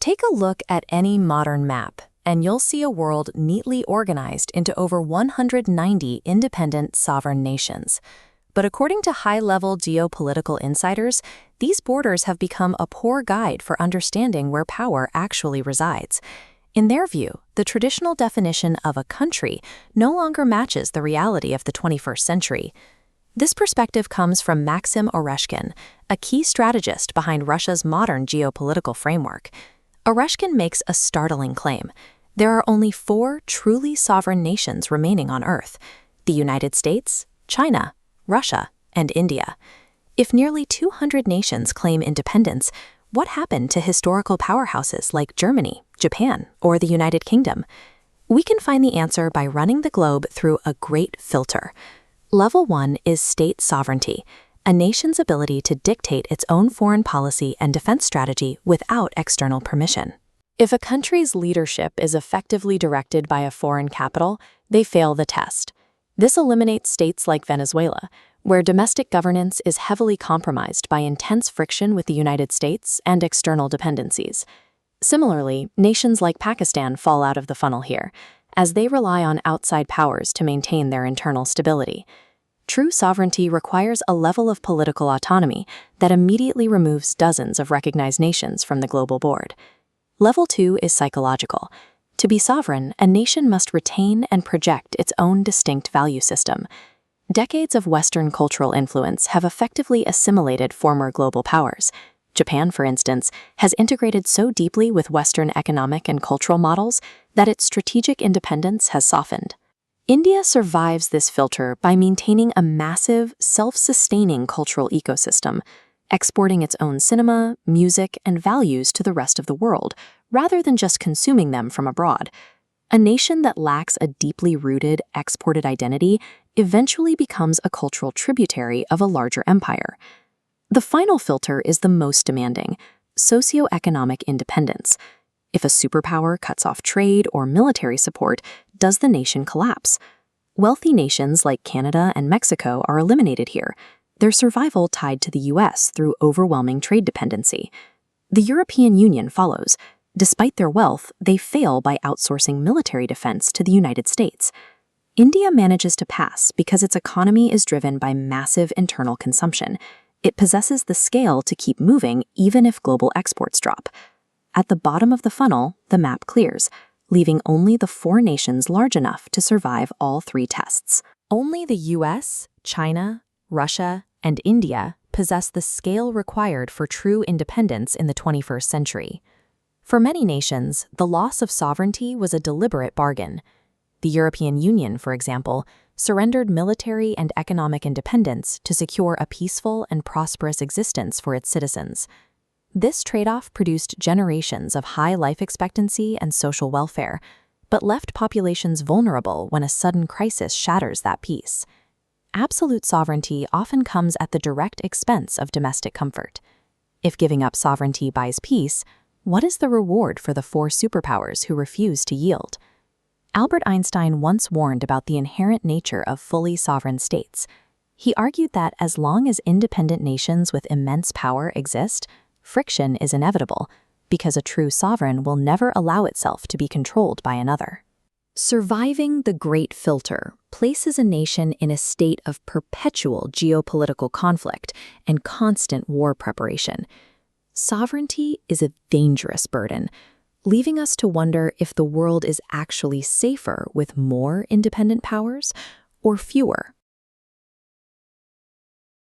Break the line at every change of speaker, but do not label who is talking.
Take a look at any modern map, and you'll see a world neatly organized into over 190 independent sovereign nations. But according to high-level geopolitical insiders, these borders have become a poor guide for understanding where power actually resides. In their view, the traditional definition of a country no longer matches the reality of the 21st century. This perspective comes from Maxim Oreshkin, a key strategist behind Russia's modern geopolitical framework. Oreshkin makes a startling claim. There are only 4 truly sovereign nations remaining on Earth: the United States, China, Russia, and India. If nearly 200 nations claim independence, what happened to historical powerhouses like Germany, Japan, or the United Kingdom? We can find the answer by running the globe through a great filter. Level 1 is state sovereignty, a nation's ability to dictate its own foreign policy and defense strategy without external permission. If a country's leadership is effectively directed by a foreign capital, they fail the test. This eliminates states like Venezuela, where domestic governance is heavily compromised by intense friction with the United States and external dependencies. Similarly, nations like Pakistan fall out of the funnel here, as they rely on outside powers to maintain their internal stability. True sovereignty requires a level of political autonomy that immediately removes dozens of recognized nations from the global board. Level 2 is psychological. To be sovereign, a nation must retain and project its own distinct value system. Decades of Western cultural influence have effectively assimilated former global powers. Japan, for instance, has integrated so deeply with Western economic and cultural models that its strategic independence has softened. India survives this filter by maintaining a massive, self-sustaining cultural ecosystem, exporting its own cinema, music, and values to the rest of the world, rather than just consuming them from abroad. A nation that lacks a deeply rooted, exported identity eventually becomes a cultural tributary of a larger empire. The final filter is the most demanding: socioeconomic independence. If a superpower cuts off trade or military support, does the nation collapse? Wealthy nations like Canada and Mexico are eliminated here, their survival tied to the US through overwhelming trade dependency. The European Union follows. Despite their wealth, they fail by outsourcing military defense to the United States. India manages to pass because its economy is driven by massive internal consumption. It possesses the scale to keep moving even if global exports drop. At the bottom of the funnel, the map clears, leaving only the 4 nations large enough to survive all 3 tests. Only the US, China, Russia, and India possess the scale required for true independence in the 21st century. For many nations, the loss of sovereignty was a deliberate bargain. The European Union, for example, surrendered military and economic independence to secure a peaceful and prosperous existence for its citizens. This trade-off produced generations of high life expectancy and social welfare, but left populations vulnerable when a sudden crisis shatters that peace. Absolute sovereignty often comes at the direct expense of domestic comfort. If giving up sovereignty buys peace, what is the reward for the 4 superpowers who refuse to yield? Albert Einstein once warned about the inherent nature of fully sovereign states. He argued that as long as independent nations with immense power exist, friction is inevitable, because a true sovereign will never allow itself to be controlled by another. Surviving the Great Filter places a nation in a state of perpetual geopolitical conflict and constant war preparation. Sovereignty is a dangerous burden, leaving us to wonder if the world is actually safer with more independent powers or fewer.